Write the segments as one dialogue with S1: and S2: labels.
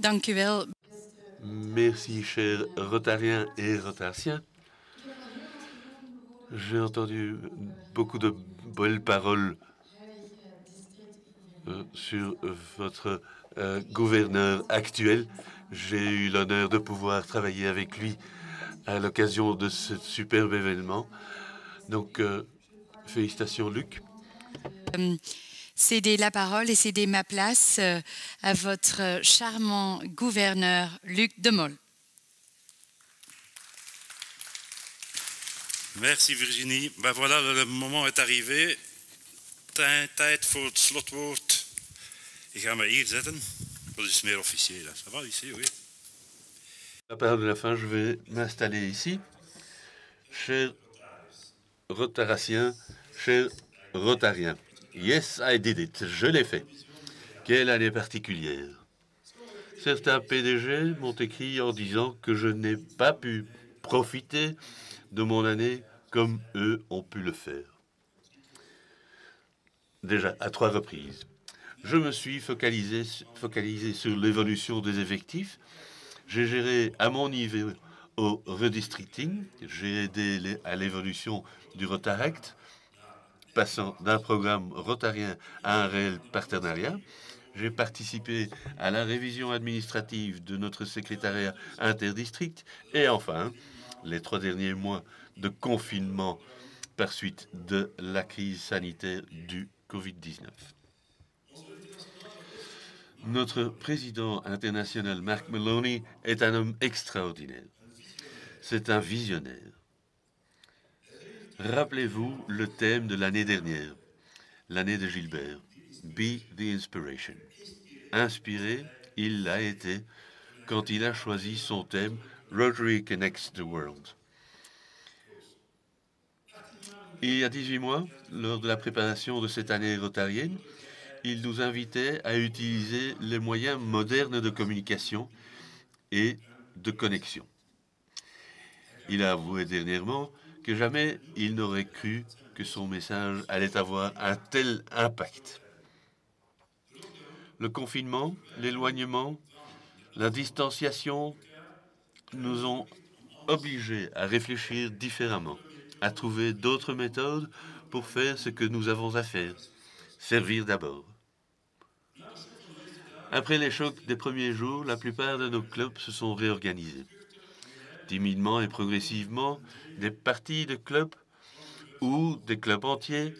S1: Dank u wel.
S2: Merci, chers Rotariens et Rotartiens. J'ai entendu beaucoup de belles paroles sur votre gouverneur actuel. J'ai eu l'honneur de pouvoir travailler avec lui à l'occasion de ce superbe événement. Donc, félicitations, Luc.
S1: Céder la parole et céder ma place à votre charmant gouverneur Luc Demol.
S3: Merci Virginie. Ben voilà, le moment est arrivé. Tijd voor het slotwoord. Ik ga me hier zetten. Dat is meer officieel. Ça va ici, oui.
S2: La parole de la fin, je vais m'installer ici. Chers Rotaraciens, chers Rotariens. Yes, I did it. Je l'ai fait. Quelle année particulière. Certains PDG m'ont écrit en disant que je n'ai pas pu profiter de mon année comme eux ont pu le faire. Déjà, à 3 reprises. Je me suis focalisé sur l'évolution des effectifs. J'ai géré à mon niveau au redistricting. J'ai aidé à l'évolution du Rotaract, passant d'un programme rotarien à un réel partenariat. J'ai participé à la révision administrative de notre secrétariat interdistrict. Et enfin, les 3 derniers mois de confinement par suite de la crise sanitaire du Covid-19. Notre président international, Mark Maloney, est un homme extraordinaire. C'est un visionnaire. Rappelez-vous le thème de l'année dernière, l'année de Gilbert, Be the Inspiration. Inspiré, il l'a été quand il a choisi son thème Rotary Connects the World. Il y a 18 mois, lors de la préparation de cette année rotarienne, il nous invitait à utiliser les moyens modernes de communication et de connexion. Il a avoué dernièrement que jamais il n'aurait cru que son message allait avoir un tel impact. Le confinement, l'éloignement, la distanciation nous ont obligés à réfléchir différemment, à trouver d'autres méthodes pour faire ce que nous avons à faire. Servir d'abord. Après les chocs des premiers jours, la plupart de nos clubs se sont réorganisés. Timidement et progressivement, des parties de clubs ou des clubs entiers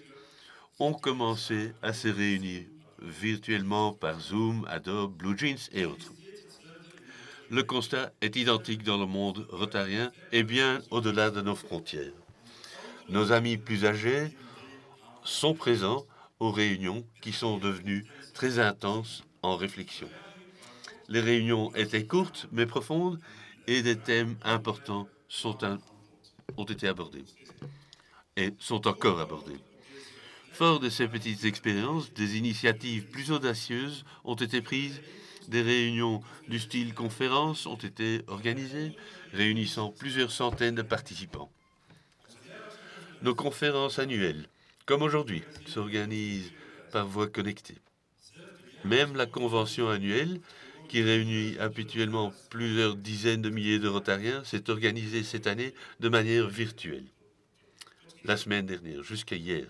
S2: ont commencé à se réunir virtuellement par Zoom, Adobe, Blue Jeans et autres. Le constat est identique dans le monde rotarien et bien au-delà de nos frontières. Nos amis plus âgés sont présents aux réunions qui sont devenues très intenses en réflexion. Les réunions étaient courtes mais profondes et des thèmes importants ont été abordés et sont encore abordés. Fort de ces petites expériences, des initiatives plus audacieuses ont été prises, des réunions du style conférence ont été organisées, réunissant plusieurs centaines de participants. Nos conférences annuelles, comme aujourd'hui, s'organisent par voie connectée. Même la convention annuelle, qui réunit habituellement plusieurs dizaines de milliers de Rotariens, s'est organisée cette année de manière virtuelle. La semaine dernière, jusqu'à hier.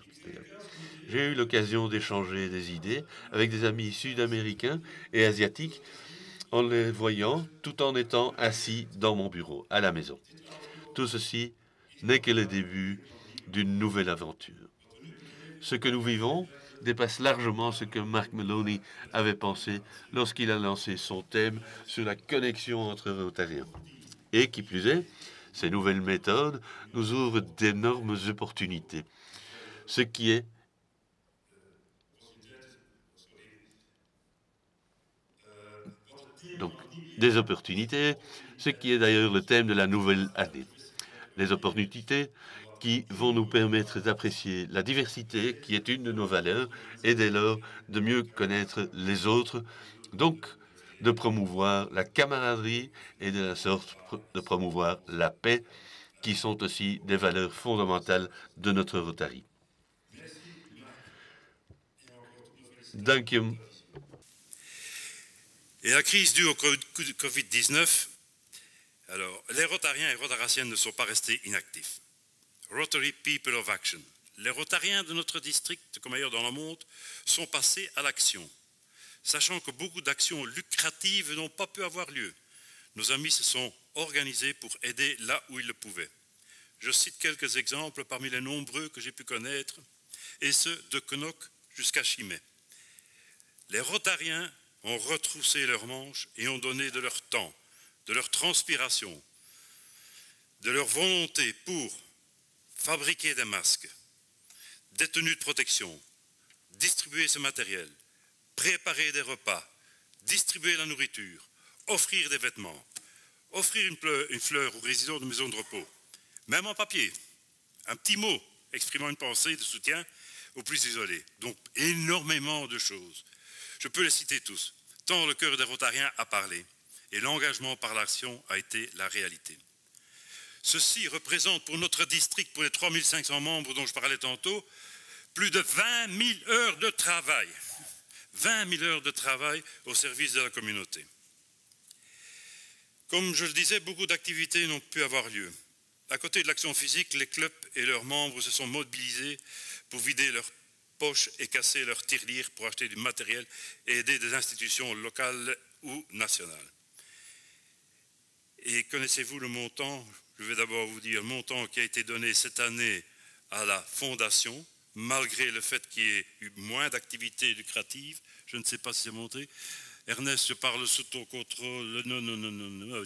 S2: J'ai eu l'occasion d'échanger des idées avec des amis sud-américains et asiatiques en les voyant tout en étant assis dans mon bureau, à la maison. Tout ceci n'est que le début d'une nouvelle aventure. Ce que nous vivons dépasse largement ce que Mark Maloney avait pensé lorsqu'il a lancé son thème sur la connexion entre Rotariens. Et qui plus est, ces nouvelles méthodes nous ouvrent d'énormes opportunités. Ce qui est donc des opportunités, ce qui est d'ailleurs le thème de la nouvelle année. Les opportunités qui vont nous permettre d'apprécier la diversité qui est une de nos valeurs et dès lors de mieux connaître les autres, donc de promouvoir la camaraderie et de la sorte de promouvoir la paix qui sont aussi des valeurs fondamentales de notre Rotary. Dank je.
S3: Et la crise due au Covid-19, alors, les Rotariens et Rotaraciennes ne sont pas restés inactifs. Rotary People of Action. Les Rotariens de notre district, comme ailleurs dans le monde, sont passés à l'action, sachant que beaucoup d'actions lucratives n'ont pas pu avoir lieu. Nos amis se sont organisés pour aider là où ils le pouvaient. Je cite quelques exemples parmi les nombreux que j'ai pu connaître, et ceux de Knock jusqu'à Chimay. Les Rotariens ont retroussé leurs manches et ont donné de leur temps, de leur transpiration, de leur volonté pour fabriquer des masques, des tenues de protection, distribuer ce matériel, préparer des repas, distribuer la nourriture, offrir des vêtements, offrir une fleur aux résidents de maisons de repos, même en papier, un petit mot exprimant une pensée de soutien aux plus isolés. Donc énormément de choses. Je peux les citer tous, tant le cœur des Rotariens a parlé et l'engagement par l'action a été la réalité. Ceci représente pour notre district, pour les 3500 membres dont je parlais tantôt, plus de 20 000 heures de travail. 20 000 heures de travail au service de la communauté. Comme je le disais, beaucoup d'activités n'ont pu avoir lieu. À côté de l'action physique, les clubs et leurs membres se sont mobilisés pour vider leurs poches et casser leurs tirelires pour acheter du matériel et aider des institutions locales ou nationales. Et connaissez-vous le montant? Je vais d'abord vous dire le montant qui a été donné cette année à la fondation, malgré le fait qu'il y ait eu moins d'activités lucratives. Je ne sais pas si c'est monté. Ernest, je parle sous ton contrôle. Non,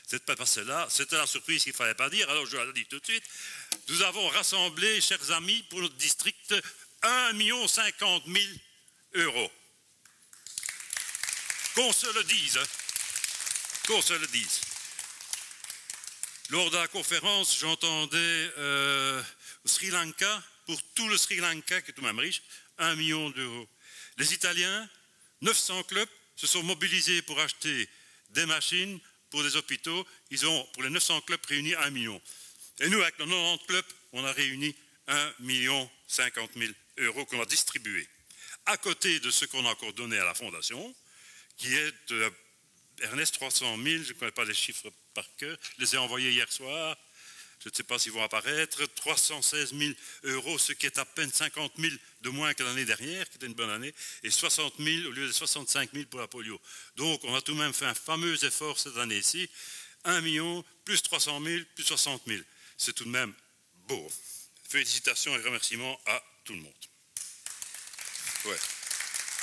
S3: c'est pas passé là. C'était la surprise qu'il ne fallait pas dire, alors je la dis tout de suite. Nous avons rassemblé, chers amis, pour notre district, 1 050 000 €. Qu'on se le dise. Qu'on se le dise. Lors de la conférence, j'entendais Sri Lanka, pour tout le Sri Lanka, qui est tout de même riche, 1 million €. Les Italiens, 900 clubs, se sont mobilisés pour acheter des machines pour des hôpitaux. Ils ont, pour les 900 clubs, réuni 1 million. Et nous, avec nos 90 clubs, on a réuni 1 050 000 € qu'on a distribués. À côté de ce qu'on a encore donné à la fondation, qui est Ernest 300 000, je ne connais pas les chiffres par cœur, je les ai envoyés hier soir, je ne sais pas s'ils vont apparaître, 316 000 €, ce qui est à peine 50 000 de moins que l'année dernière, qui était une bonne année, et 60 000 au lieu de 65 000 pour la polio. Donc on a tout de même fait un fameux effort cette année-ci, 1 million, plus 300 000, plus 60 000. C'est tout de même beau. Félicitations et remerciements à tout le monde. Ouais.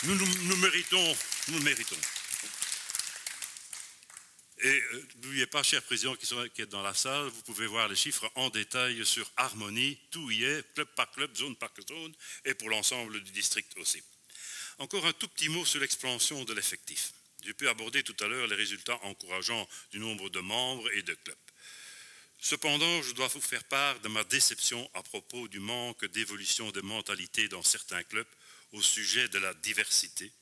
S3: Nous méritons, nous le méritons. Et n'oubliez pas, cher président qui est dans la salle, vous pouvez voir les chiffres en détail sur Harmonie, tout y est, club par club, zone par zone, et pour l'ensemble du district aussi. Encore un tout petit mot sur l'expansion de l'effectif. J'ai pu aborder tout à l'heure les résultats encourageants du nombre de membres et de clubs. Cependant, je dois vous faire part de ma déception à propos du manque d'évolution des mentalités dans certains clubs au sujet de la diversité,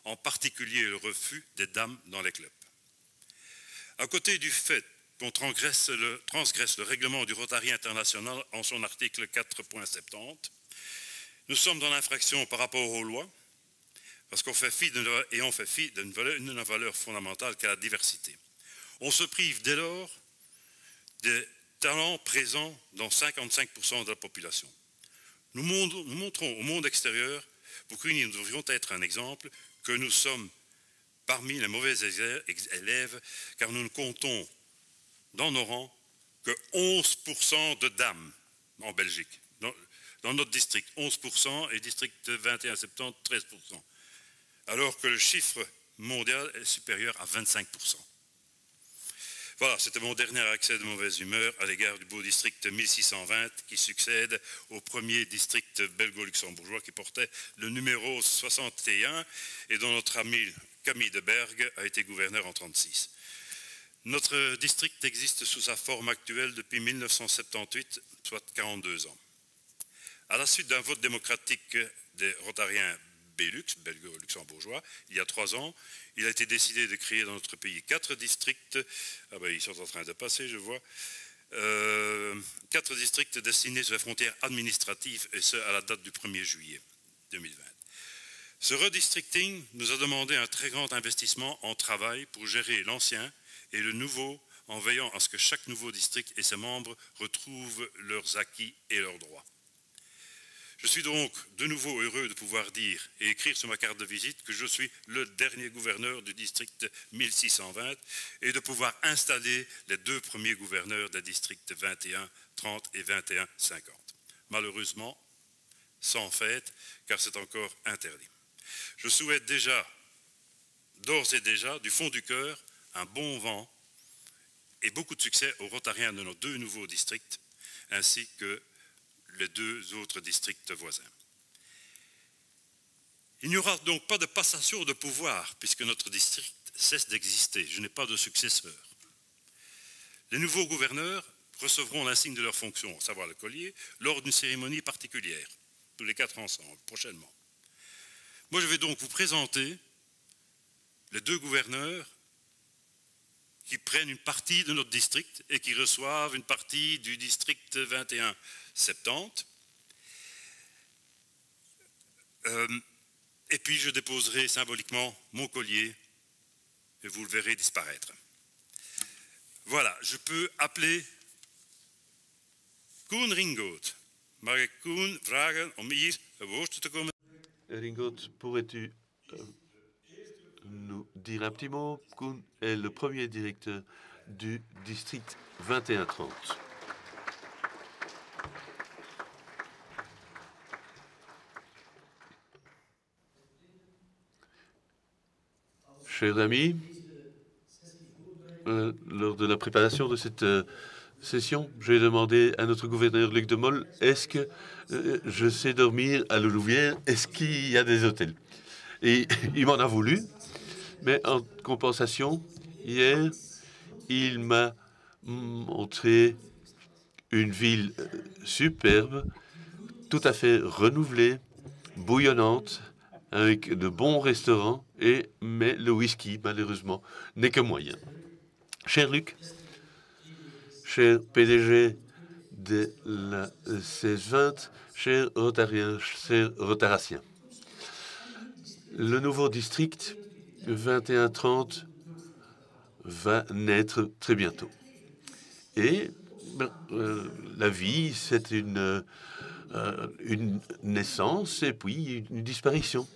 S3: en particulier le refus des dames dans les clubs. À côté du fait qu'on transgresse le règlement du Rotary international en son article 4.70, nous sommes dans l'infraction par rapport aux lois, parce qu'on fait fi d'une valeur fondamentale qu'est la diversité. On se prive dès lors des talents présents dans 55% de la population. Nous montrons au monde extérieur, pour qui nous devrions être un exemple, que nous sommes parmi les mauvais élèves, car nous ne comptons dans nos rangs que 11% de dames en Belgique. Dans notre district, 11% et district 21 septembre, 13%. Alors que le chiffre mondial est supérieur à 25%. Voilà, c'était mon dernier accès de mauvaise humeur à l'égard du beau district 1620 qui succède au premier district belgo-luxembourgeois qui portait le numéro 61 et dont notre ami Camille de Bergue a été gouverneur en 1936. Notre district existe sous sa forme actuelle depuis 1978, soit 42 ans. À la suite d'un vote démocratique des Rotariens belgo-luxembourgeois, il y a 3 ans, il a été décidé de créer dans notre pays 4 districts, ils sont en train de passer, je vois, 4 districts destinés sur les frontières administratives, et ce, à la date du 1er juillet 2020. Ce redistricting nous a demandé un très grand investissement en travail pour gérer l'ancien et le nouveau, en veillant à ce que chaque nouveau district et ses membres retrouvent leurs acquis et leurs droits. Je suis donc de nouveau heureux de pouvoir dire et écrire sur ma carte de visite que je suis le dernier gouverneur du district 1620 et de pouvoir installer les 2 premiers gouverneurs des districts 21-30 et 21-50. Malheureusement, sans fête, car c'est encore interdit. Je souhaite d'ores et déjà, du fond du cœur, un bon vent et beaucoup de succès aux Rotariens de nos 2 nouveaux districts, ainsi que les 2 autres districts voisins. Il n'y aura donc pas de passation de pouvoir puisque notre district cesse d'exister. Je n'ai pas de successeur. Les nouveaux gouverneurs recevront l'insigne de leur fonction, à savoir le collier, lors d'une cérémonie particulière, tous les 4 ensemble, prochainement. Moi, je vais donc vous présenter les 2 gouverneurs qui prennent une partie de notre district et qui reçoivent une partie du district 21-70. Et puis je déposerai symboliquement mon collier et vous le verrez disparaître. Voilà, je peux appeler Koen Ringoot. Mag ik Koen vragen om hier een woord te komen?
S2: Ringoot, pourrais-tu nous dire un petit mot? Koen est le premier directeur du district 21-30. Chers amis, lors de la préparation de cette session, j'ai demandé à notre gouverneur Luc de Mol, est-ce que je sais dormir à la Louvière? Est-ce qu'il y a des hôtels? Et il m'en a voulu, mais en compensation, hier, il m'a montré une ville superbe, tout à fait renouvelée, bouillonnante, avec de bons restaurants, mais le whisky, malheureusement, n'est que moyen. Cher Luc, cher PDG de la 1620, cher Rotariens, cher Rotaraciens, le nouveau district 21-30 va naître très bientôt. Et la vie, c'est une naissance et puis une disparition.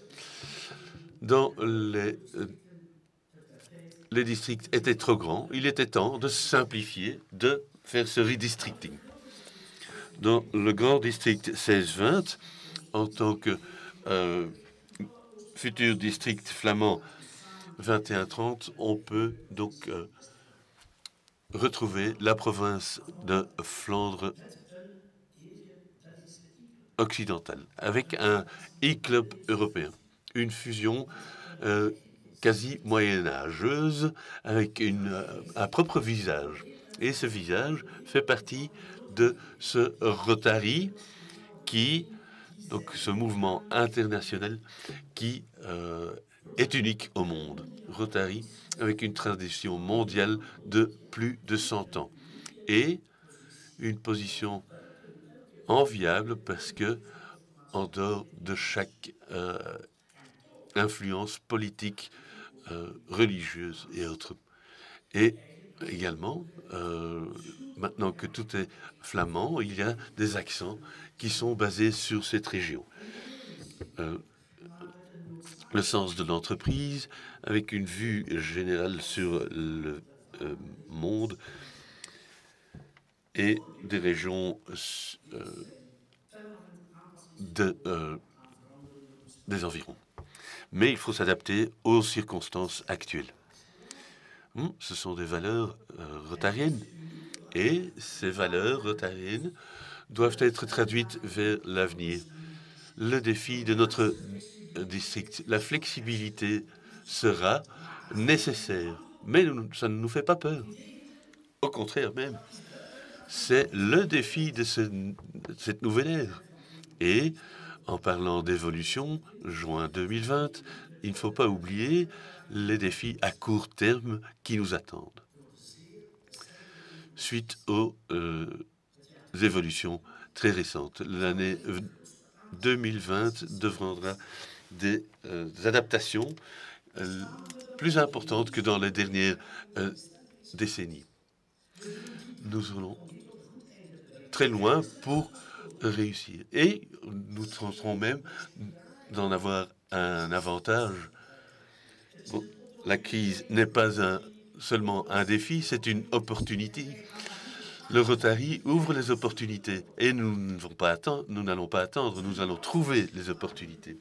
S2: Dans les districts étaient trop grands. Il était temps de simplifier, de faire ce redistricting. Dans le grand district 16-20, en tant que futur district flamand 21-30, on peut donc retrouver la province de Flandre occidentale avec un e-club européen, une fusion quasi moyenâgeuse avec un propre visage. Et ce visage fait partie de ce Rotary donc ce mouvement international qui est unique au monde. Rotary avec une tradition mondiale de plus de 100 ans et une position enviable parce que en dehors de chaque influence politique, religieuse et autres. Et également, maintenant que tout est flamand, il y a des accents qui sont basés sur cette région. Le sens de l'entreprise, avec une vue générale sur le monde et des régions des environs. Mais il faut s'adapter aux circonstances actuelles. Ce sont des valeurs rotariennes et ces valeurs rotariennes doivent être traduites vers l'avenir. Le défi de notre district, la flexibilité sera nécessaire, mais ça ne nous fait pas peur. Au contraire même, c'est le défi de cette nouvelle ère. Et en parlant d'évolution, juin 2020, il ne faut pas oublier les défis à court terme qui nous attendent. Suite aux évolutions très récentes, l'année 2020 des adaptations plus importantes que dans les dernières décennies. Nous allons très loin pour réussir. Et nous tenterons même d'en avoir un avantage. Bon, la crise n'est pas seulement un défi, c'est une opportunité. Le Rotary ouvre les opportunités et nous n'allons pas attendre, nous allons trouver les opportunités.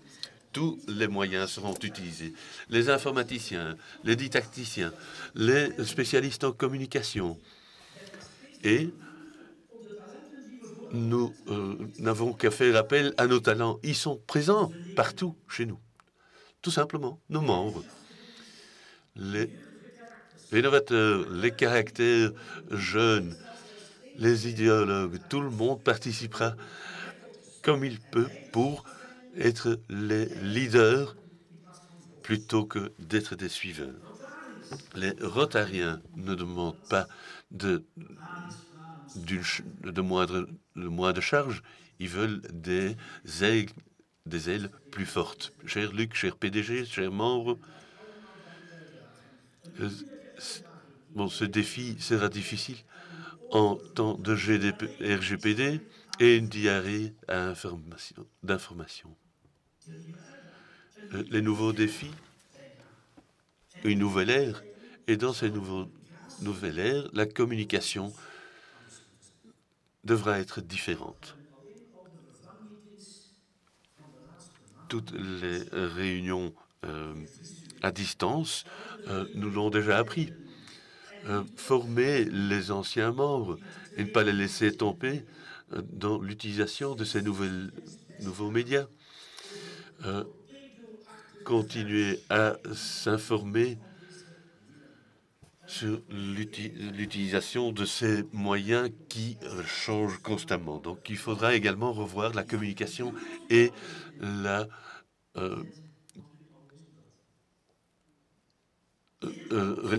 S2: Tous les moyens seront utilisés. Les informaticiens, les didacticiens, les spécialistes en communication. Et nous n'avons qu'à faire appel à nos talents. Ils sont présents partout chez nous. Tout simplement, nos membres. Les innovateurs, les caractères jeunes, les idéologues, tout le monde participera comme il peut pour être les leaders plutôt que d'être des suiveurs. Les Rotariens ne demandent pas de moins de charge, ils veulent des ailes plus fortes. Cher Luc, cher PDG, chers membres, bon, ce défi sera difficile en temps de RGPD et une diarrhée d'information. Les nouveaux défis, une nouvelle ère, et dans cette nouvelle ère, la communication devra être différente. Toutes les réunions à distance nous l'ont déjà appris. Former les anciens membres et ne pas les laisser tomber dans l'utilisation de ces nouveaux médias. Continuer à s'informer sur l'utilisation de ces moyens qui changent constamment. Donc, il faudra également revoir la communication et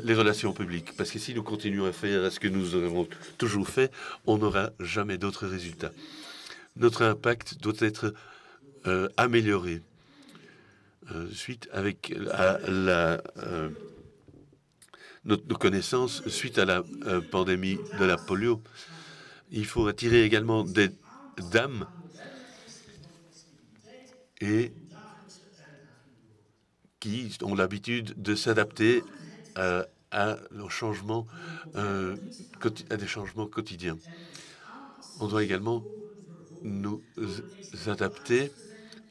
S2: les relations publiques. Parce que si nous continuons à faire ce que nous avons toujours fait, on n'aura jamais d'autres résultats. Notre impact doit être amélioré suite avec nos connaissances suite à la pandémie de la polio. Il faut attirer également des dames et qui ont l'habitude de s'adapter à des changements quotidiens. On doit également nous adapter,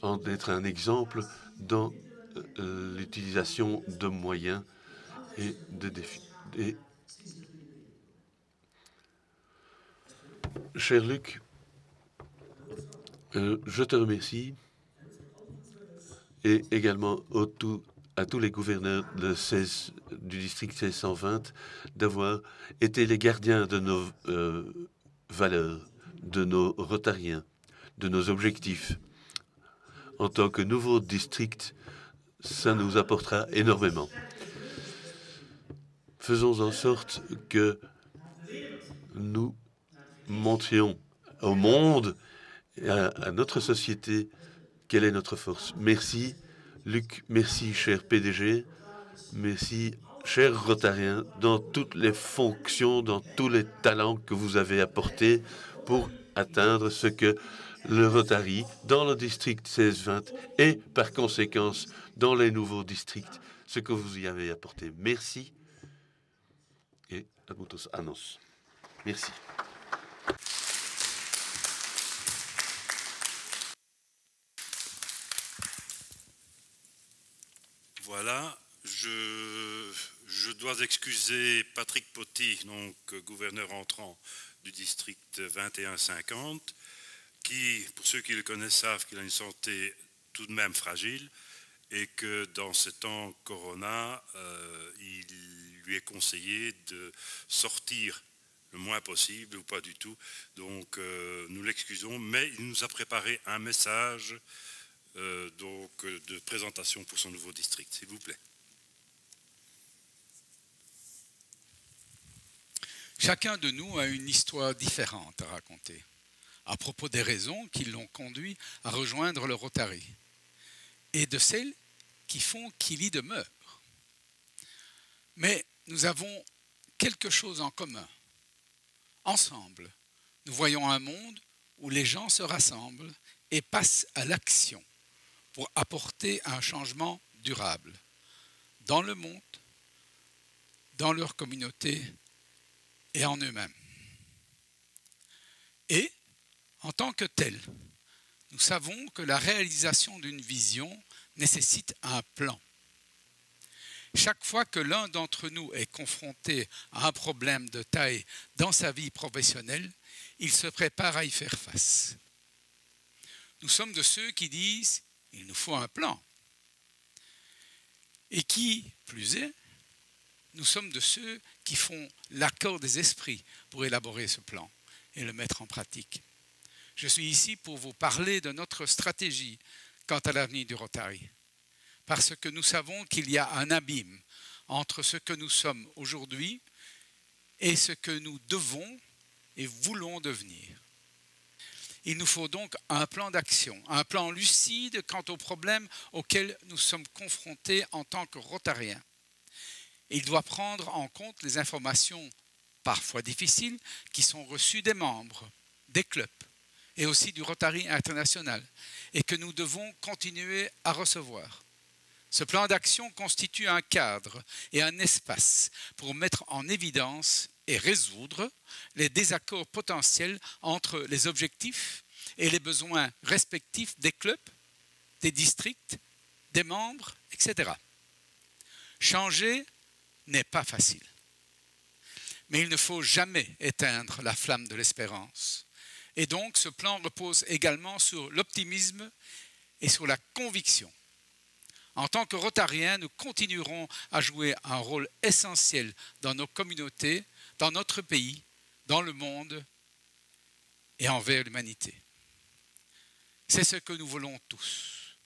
S2: en être un exemple dans l'utilisation de moyens et de défis. Cher Luc, je te remercie et également à tous les gouverneurs du district 1620 d'avoir été les gardiens de nos valeurs, de nos Rotariens, de nos objectifs. En tant que nouveau district, ça nous apportera énormément. Faisons en sorte que nous montrions au monde et à notre société quelle est notre force. Merci, Luc. Merci, cher PDG. Merci, chers Rotariens, dans toutes les fonctions, dans tous les talents que vous avez apportés pour atteindre ce que le Rotary dans le district 1620 et par conséquence dans les nouveaux districts, ce que vous y avez apporté. Merci et à muchos años. Merci.
S3: Voilà, je dois excuser Patrick Potty, donc gouverneur entrant du district 2150, qui, pour ceux qui le connaissent, savent qu'il a une santé tout de même fragile et que dans ce temps Corona, il lui est conseillé de sortir le moins possible ou pas du tout. Donc nous l'excusons, mais il nous a préparé un message de présentation pour son nouveau district, s'il vous plaît.
S4: Chacun de nous a une histoire différente à raconter à propos des raisons qui l'ont conduit à rejoindre le Rotary. et de celles qui font qu'il y demeure. Mais nous avons quelque chose en commun. Ensemble, nous voyons un monde où les gens se rassemblent et passent à l'action pour apporter un changement durable dans le monde, dans leur communauté et en eux-mêmes. Et, en tant que tel, nous savons que la réalisation d'une vision nécessite un plan. Chaque fois que l'un d'entre nous est confronté à un problème de taille dans sa vie professionnelle, il se prépare à y faire face. Nous sommes de ceux qui disent « il nous faut un plan ». Et qui, plus est, nous sommes de ceux qui font l'accord des esprits pour élaborer ce plan et le mettre en pratique. Je suis ici pour vous parler de notre stratégie quant à l'avenir du Rotary, parce que nous savons qu'il y a un abîme entre ce que nous sommes aujourd'hui et ce que nous devons et voulons devenir. Il nous faut donc un plan d'action, un plan lucide quant aux problèmes auxquels nous sommes confrontés en tant que Rotariens. Il doit prendre en compte les informations, parfois difficiles, qui sont reçues des membres, des clubs et aussi du Rotary International et que nous devons continuer à recevoir. Ce plan d'action constitue un cadre et un espace pour mettre en évidence et résoudre les désaccords potentiels entre les objectifs et les besoins respectifs des clubs, des districts, des membres, etc. Changer n'est pas facile. Mais il ne faut jamais éteindre la flamme de l'espérance. Et donc, ce plan repose également sur l'optimisme et sur la conviction. En tant que Rotariens, nous continuerons à jouer un rôle essentiel dans nos communautés, dans notre pays, dans le monde et envers l'humanité. C'est ce que nous voulons tous.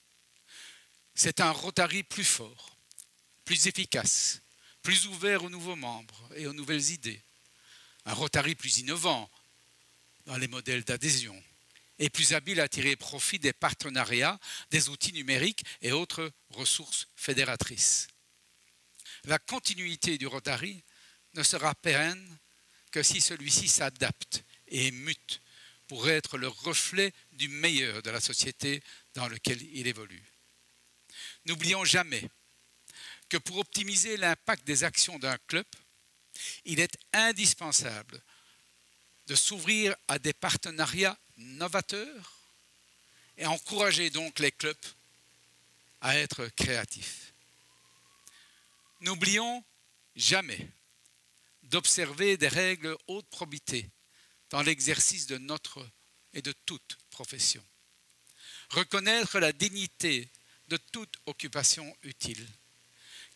S4: C'est un Rotary plus fort, plus efficace, plus ouvert aux nouveaux membres et aux nouvelles idées. Un Rotary plus innovant dans les modèles d'adhésion et plus habile à tirer profit des partenariats, des outils numériques et autres ressources fédératrices. La continuité du Rotary ne sera pérenne que si celui-ci s'adapte et mute pour être le reflet du meilleur de la société dans laquelle il évolue. N'oublions jamais que pour optimiser l'impact des actions d'un club, il est indispensable de s'ouvrir à des partenariats novateurs et encourager donc les clubs à être créatifs. N'oublions jamais d'observer des règles haute probité dans l'exercice de notre et de toute profession. Reconnaître la dignité de toute occupation utile.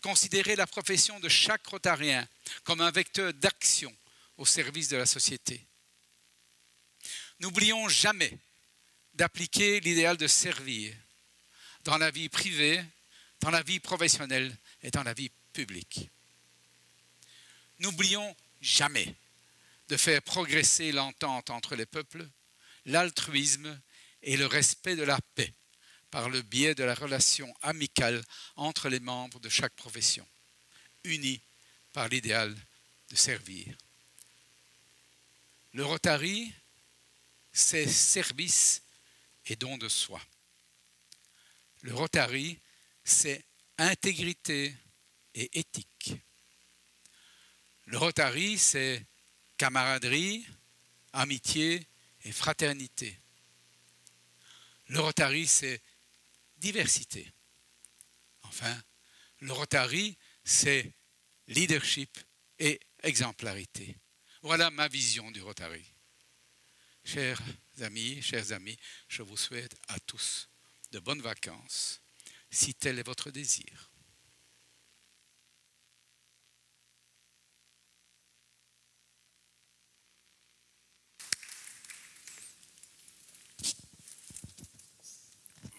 S4: Considérer la profession de chaque Rotarien comme un vecteur d'action au service de la société. N'oublions jamais d'appliquer l'idéal de servir dans la vie privée, dans la vie professionnelle et dans la vie publique. N'oublions jamais de faire progresser l'entente entre les peuples, l'altruisme et le respect de la paix par le biais de la relation amicale entre les membres de chaque profession, unis par l'idéal de servir. Le Rotary, c'est service et don de soi. Le Rotary, c'est intégrité et éthique. Le Rotary, c'est camaraderie, amitié et fraternité. Le Rotary, c'est diversité. Enfin, le Rotary, c'est leadership et exemplarité. Voilà ma vision du Rotary. Chers amis, je vous souhaite à tous de bonnes vacances, si tel est votre désir.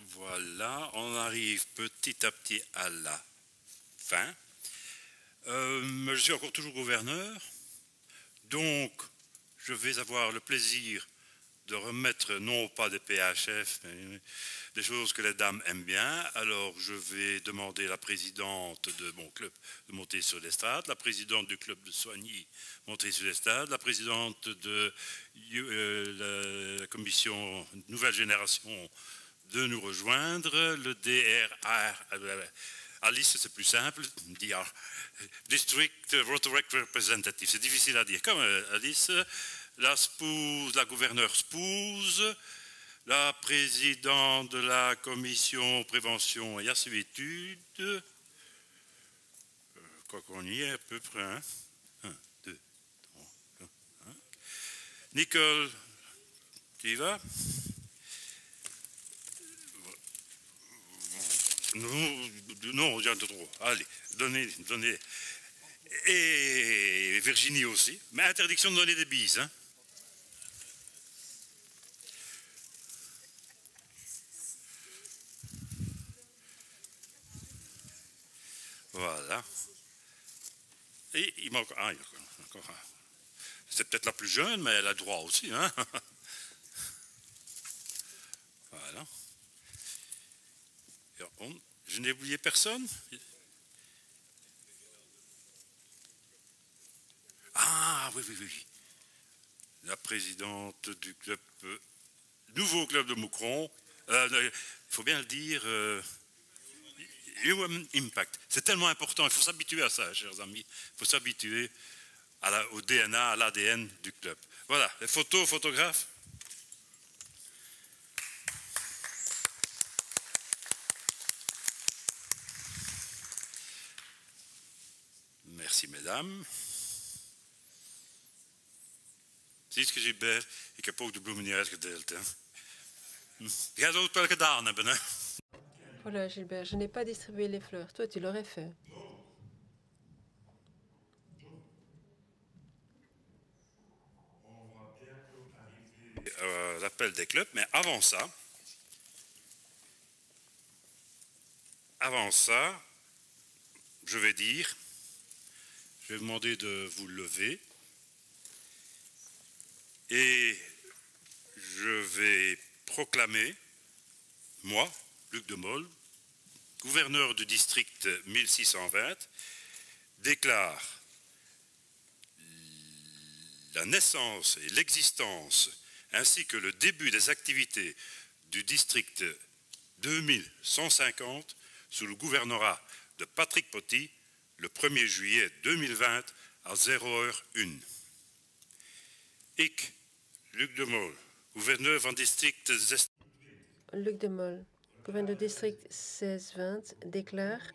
S3: Voilà, on arrive petit à petit à la fin. Je suis toujours gouverneur, donc je vais avoir le plaisir de remettre non pas des PHF, mais des choses que les dames aiment bien. Alors je vais demander à la présidente de mon club de monter sur l'estrade, la présidente du club de Soigny monter sur l'estrade, la présidente de la commission Nouvelle Génération de nous rejoindre, le DRR, Alice c'est plus simple, District Rotary Representative, c'est difficile à dire, comme Alice, la spouse, la gouverneure spouse, la présidente de la commission prévention et assuétude, quoi qu'on y est à peu près, hein. 1, 2, 3, 4, 5. Nicole, tu y vas? Non, il y en a trop. Allez, donnez. Et Virginie aussi. Mais interdiction de donner des bises, hein. Voilà. Et il manque... Ah, il y a encore un. C'est peut-être la plus jeune, mais elle a droit aussi, hein. Voilà. Je n'ai oublié personne. Ah, oui. La présidente du club, nouveau club de Moucron, il faut bien le dire, Human Impact. C'est tellement important, il faut s'habituer à ça, chers amis. Il faut s'habituer au DNA, à l'ADN du club. Voilà, les photos, photographes. Merci, mesdames. Zie je, Gilbert, ik heb ook de bloemen niet uitgedeeld. Hè. Jij zou het wel gedaan hebben, hè?
S5: Voilà, Gilbert, je n'ai pas distribué les fleurs. Toi, tu l'aurais fait.
S3: L'appel des clubs, mais avant ça, je vais demander de vous lever et je vais proclamer, moi, Luc de Mol, gouverneur du district 1620, déclare la naissance et l'existence ainsi que le début des activités du district 2150 sous le gouvernorat de Patrick Poty le 1er juillet 2020 à 0h01. Ik, Luc de Mol, gouverneur van district...
S5: Luc de Mol, gouverneur du district 1620, déclare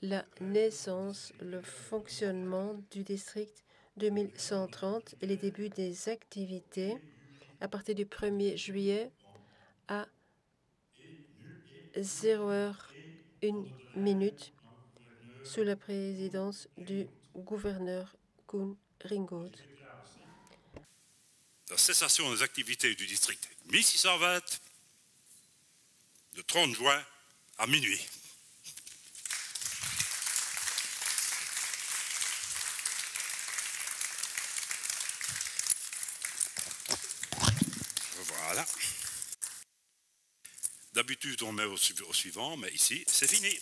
S5: la naissance, le fonctionnement du district 2130 et les débuts des activités à partir du 1er juillet à 0h01 sous la présidence du gouverneur Koen Ringold.
S3: La cessation des activités du district 1620 le 30 juin à minuit. Voilà. D'habitude, on met au suivant, mais ici, c'est fini.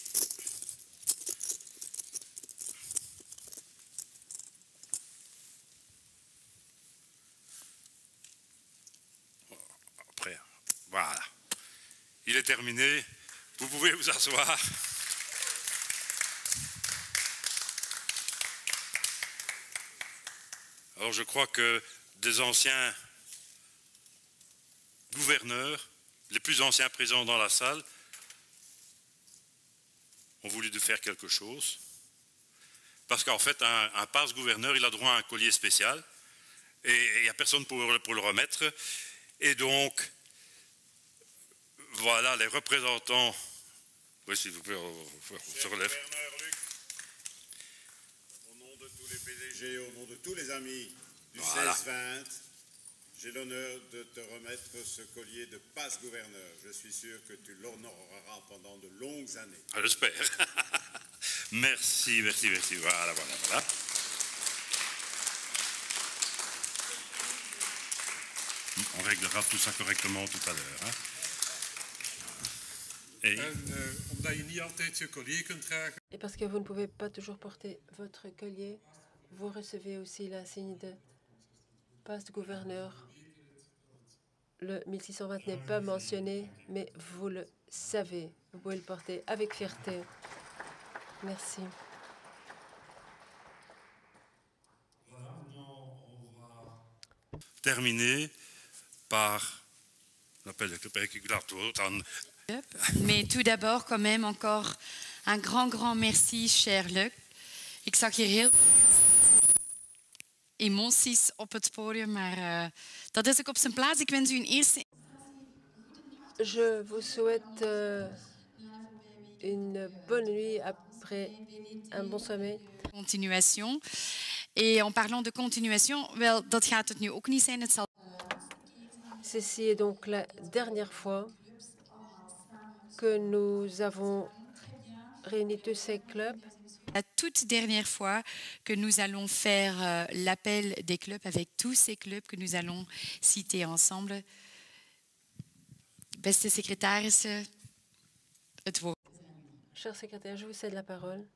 S3: Après, voilà. Il est terminé. Vous pouvez vous asseoir. Alors, je crois que des anciens gouverneurs, les plus anciens présents dans la salle, ont voulu de faire quelque chose. Parce qu'en fait, un passe-gouverneur, il a droit à un collier spécial et il n'y a personne pour le remettre. Et donc, voilà, les représentants... Oui, s'il vous plaît, on se relève.
S6: Gouverneur Luc, au nom de tous les PDG, au nom de tous les amis du
S3: Voilà.
S6: 16-20, j'ai l'honneur de te remettre ce collier de passe-gouverneur. Je suis sûr que tu l'honoreras pendant de longues années.
S3: Ah, j'espère. Merci. Voilà. On réglera tout ça correctement tout à l'heure. Hein.
S5: Et parce que vous ne pouvez pas toujours porter votre collier, vous recevez aussi l'insigne de passe gouverneur. Le 1620 n'est pas mentionné, mais vous le savez. Vous pouvez le porter avec fierté. Merci.
S3: Terminé par l'appel de Club.
S1: Mais tout d'abord, quand même, encore un grand merci, cher Luc. Ik zag hier heel emoties op het podium, maar dat is ook op zijn plaats. Ik wens u een eerste...
S5: Je vous souhaite une bonne nuit après un bon sommeil.
S1: Continuation. Et en parlant de continuation, wel, dat gaat het nu ook niet zijn. Het zal...
S5: Ceci est donc la dernière fois que nous avons réuni tous ces clubs.
S1: La toute dernière fois que nous allons faire l'appel des clubs avec tous ces clubs que nous allons citer ensemble. Beste secretarissen, het woord.
S5: Cher secrétaire, je vous cède la parole.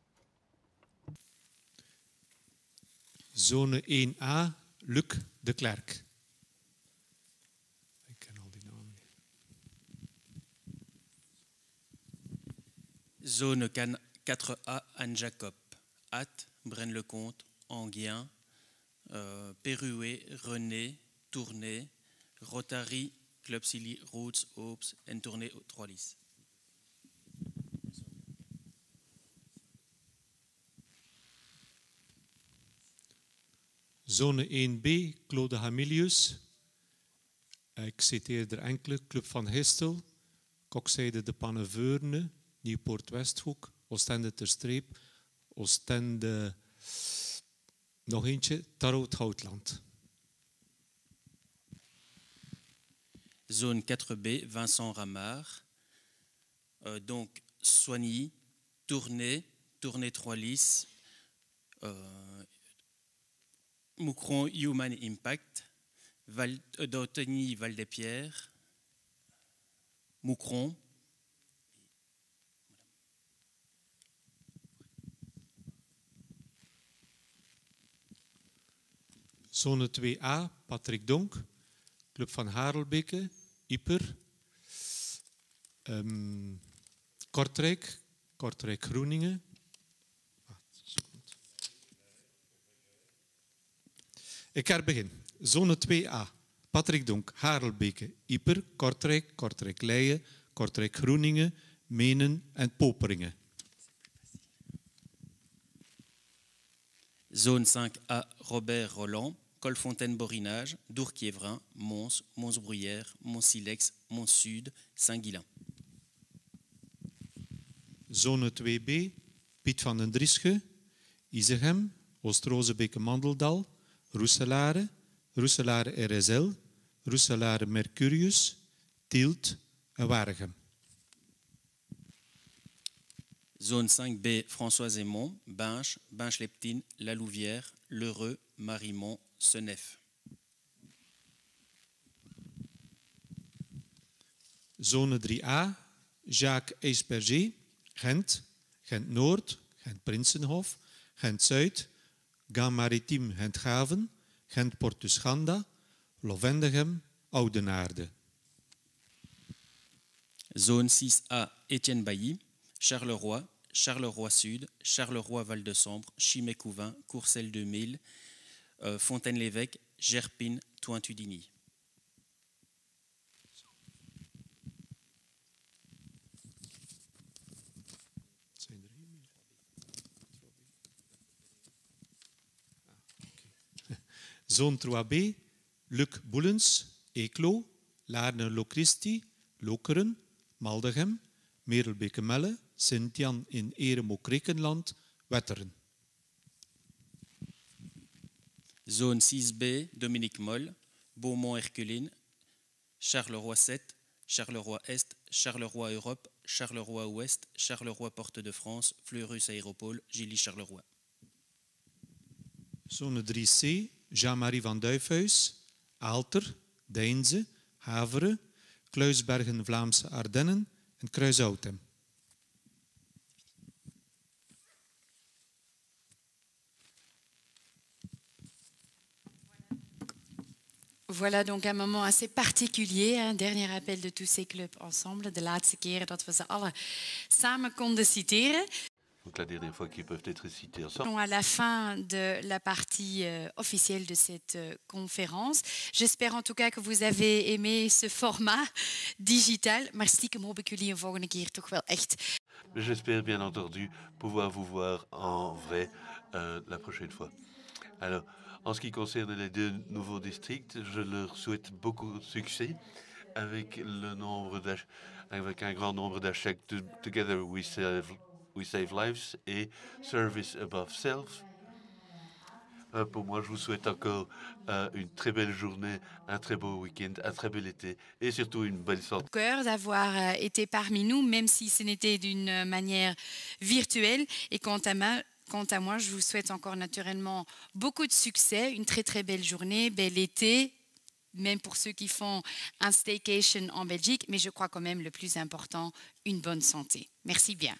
S7: Zone 1A, Luc de Klerk. Ik ken al die namen.
S8: Zone 4A, Anne Jacob. At, Braine-le-Comte, Anguien, Pérué, René, Tournai, Rotary, Club Silly, Roots, Hopes en Tournai, Trois-Lys.
S7: Zone 1B, Claude Hamilius. Ik citeer er enkele. Club van Gistel, Kokzijde de Panneveurne, Nieuwpoort-Westhoek, Oostende ter Streep, Oostende, nog eentje, Tarot Houtland.
S8: Zone 4B, Vincent Ramard. Donc, Soigny, Tournai, Tournai Trois-Lys, Moucron Human Impact, Dautigny Val-des-Pierres, Moucron.
S7: Zone 2A, Patrick Donk, Club van Harelbeke, Ieper, Kortrijk, Kortrijk Groeningen. Ik herbegin. Zone 2A, Patrick Donk, Harelbeke, Ieper, Kortrijk, Kortrijk Leien, Kortrijk Groeningen, Menen en Poperingen.
S8: Zone 5A, Robert Roland, Colfontaine-Borinage, Dourquiévrin, Mons, Mons-Bruyère, Mons-Silex, Mons-Sud, Saint-Guilain.
S7: Zone 2B, Piet van den Driesche, Izegem, Oost-Rozebeke-Mandeldal, Roeselare, Roeselare RSL, Roeselare Mercurius, Tielt en Waregem.
S8: Zone 5B, François Aymon, Binche, Binche-Leptine, La Louvière, L'Heureux, Marimont, Senef.
S7: Zone 3A, Jacques Eisberger, Gent, Gent-Noord, Gent-Prinsenhof, Gent-Zuid, Gam Maritiem Gent-Gaven, Gent-Portuschanda, Lovendegem, Oudenaarde.
S8: Zone 6A, Étienne Bailly, Charleroi, Charleroi Sud, Charleroi Val-de-Sambre, Chimay-Couvin, Courcelles 2000, Fontaine-l'Évêque, Gerpine, Tointudigny.
S7: Zone 3B, Luc Boelens, Eeklo, Laarne-Locristi, Lokeren, Maldegem, Merelbeke-Melle, Sint-Jan in Eremo-Krekenland, Wetteren.
S8: Zone 6B, Dominique Moll, Beaumont-Herculine, Charleroi 7, Charleroi Est, Charleroi Europe, Charleroi Ouest, Charleroi Porte de France, Fleurus Aéropole, Gilly-Charleroi.
S7: Zone 3C, Jean-Marie van Duifhuis, Aalter, Deinze, Haveren, Kluisbergen, Vlaamse Ardennen en Kruishoutem.
S1: Voilà donc un moment assez particulier, un dernier appel de tous ces clubs ensemble, de laatste keren dat we ze alle samen konden citeren.
S2: Donc la dernière fois qu'ils peuvent être cités ensemble.
S1: À la fin de la partie officielle de cette conférence. J'espère en tout cas que vous avez aimé ce format digital, maar stiekem hoop ik jullie een volgende keer toch wel echt.
S2: J'espère bien entendu pouvoir vous voir en vrai la prochaine fois. Alors, en ce qui concerne les deux nouveaux districts, je leur souhaite beaucoup de succès avec un grand nombre d'achats Together We Save Lives et Service Above Self. Pour moi, je vous souhaite encore une très belle journée, un très beau week-end, un très bel été et surtout une belle santé.
S1: Cœur d'avoir été parmi nous, même si ce n'était d'une manière virtuelle. Et quant à moi, je vous souhaite encore naturellement beaucoup de succès, une très très belle journée, bel été, même pour ceux qui font un staycation en Belgique, mais je crois quand même le plus important, une bonne santé. Merci bien.